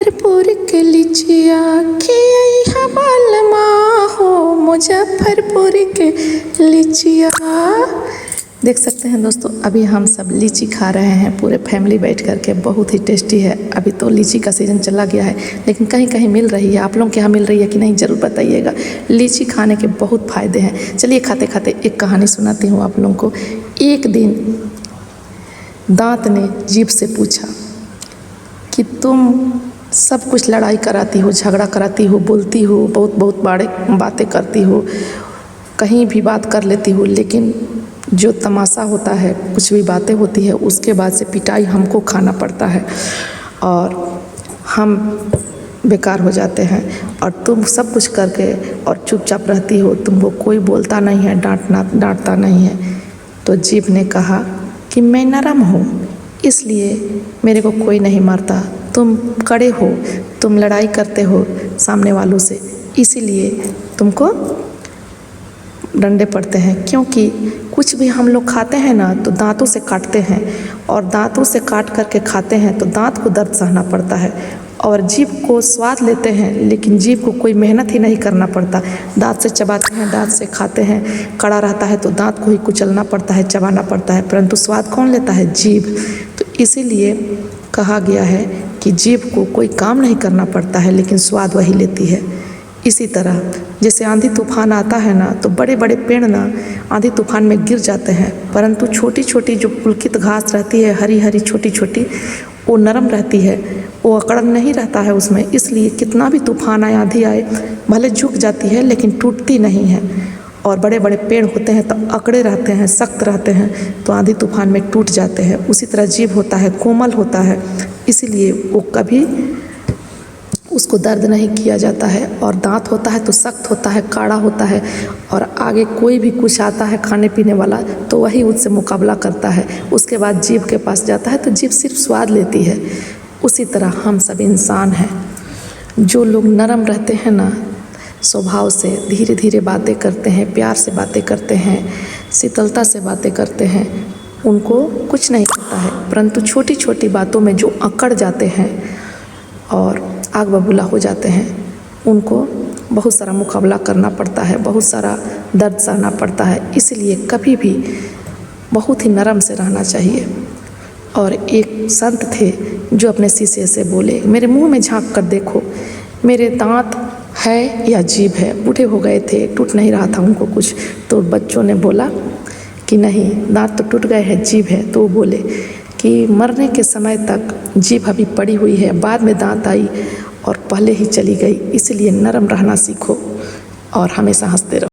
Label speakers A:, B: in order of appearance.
A: मुजफ्फरपुर के लिचिया खियइहा बालमा हो, मुजफ्फरपुर के लिचिया। देख सकते हैं दोस्तों, अभी हम सब लीची खा रहे हैं पूरे फैमिली बैठ कर के। बहुत ही टेस्टी है। अभी तो लीची का सीज़न चला गया है, लेकिन कहीं कहीं मिल रही है। आप लोगों के यहाँ मिल रही है कि नहीं, ज़रूर बताइएगा। लीची खाने के बहुत फ़ायदे हैं। चलिए खाते खाते एक कहानी सुनाती हूँ आप लोगों को। एक दिन दांत ने जीभ से पूछा कि तुम सब कुछ लड़ाई कराती हो, झगड़ा कराती हो, बोलती हो, बहुत बहुत बड़े बातें करती हो, कहीं भी बात कर लेती हो, लेकिन जो तमाशा होता है, कुछ भी बातें होती है, उसके बाद से पिटाई हमको खाना पड़ता है और हम बेकार हो जाते हैं। और तुम सब कुछ करके और चुपचाप रहती हो, तुमको कोई बोलता नहीं है, डांटता नहीं है। तो जीभ ने कहा कि मैं नरम हूँ, इसलिए मेरे को कोई नहीं मारता। तुम कड़े हो, तुम लड़ाई करते हो सामने वालों से, इसीलिए तुमको डंडे पड़ते हैं। क्योंकि कुछ भी हम लोग खाते हैं ना, तो दांतों से काटते हैं, और दांतों से काट करके खाते हैं तो दांत को दर्द सहना पड़ता है। और जीभ को स्वाद लेते हैं, लेकिन जीभ को कोई मेहनत ही नहीं करना पड़ता। दांत से चबाते हैं, दांत से खाते हैं। कड़ा रहता है तो दांत को ही कुचलना पड़ता है, चबाना पड़ता है, परंतु स्वाद कौन लेता है? जीभ। तो इसीलिए कहा गया है कि जीभ को कोई काम नहीं करना पड़ता है, लेकिन स्वाद वही लेती है। इसी तरह जैसे आंधी तूफान आता है ना, तो बड़े बड़े पेड़ ना आंधी तूफान में गिर जाते हैं, परंतु छोटी छोटी जो पुलकित घास रहती है, हरी हरी छोटी छोटी, वो नरम रहती है, वो अकड़ नहीं रहता है उसमें। इसलिए कितना भी तूफान आए, आंधी आए, भले झुक जाती है लेकिन टूटती नहीं है। और बड़े बड़े पेड़ होते हैं तो अकड़े रहते हैं, सख्त रहते हैं, तो आंधी तूफान में टूट जाते हैं। उसी तरह जीभ होता है, कोमल होता है, इसीलिए वो कभी उसको दर्द नहीं किया जाता है। और दांत होता है तो सख्त होता है, काड़ा होता है, और आगे कोई भी कुछ आता है खाने पीने वाला तो वही उससे मुकाबला करता है। उसके बाद जीभ के पास जाता है तो जीभ सिर्फ स्वाद लेती है। उसी तरह हम सब इंसान हैं। जो लोग नरम रहते हैं ना, स्वभाव से धीरे धीरे बातें करते हैं, प्यार से बातें करते हैं, शीतलता से बातें करते हैं, उनको कुछ नहीं होता है। परंतु छोटी छोटी बातों में जो अकड़ जाते हैं और आग बबूला हो जाते हैं, उनको बहुत सारा मुकाबला करना पड़ता है, बहुत सारा दर्द सहना पड़ता है। इसलिए कभी भी बहुत ही नरम से रहना चाहिए। और एक संत थे जो अपने शिष्य से बोले, मेरे मुंह में झांक कर देखो, मेरे दांत है या जीभ है। बूढ़े हो गए थे, टूट नहीं रहा था उनको कुछ। तो बच्चों ने बोला कि नहीं, दांत तो टूट गए हैं, जीभ है। तो वो बोले कि मरने के समय तक जीभ अभी पड़ी हुई है, बाद में दांत आई और पहले ही चली गई। इसलिए नरम रहना सीखो और हमेशा हंसते रहो।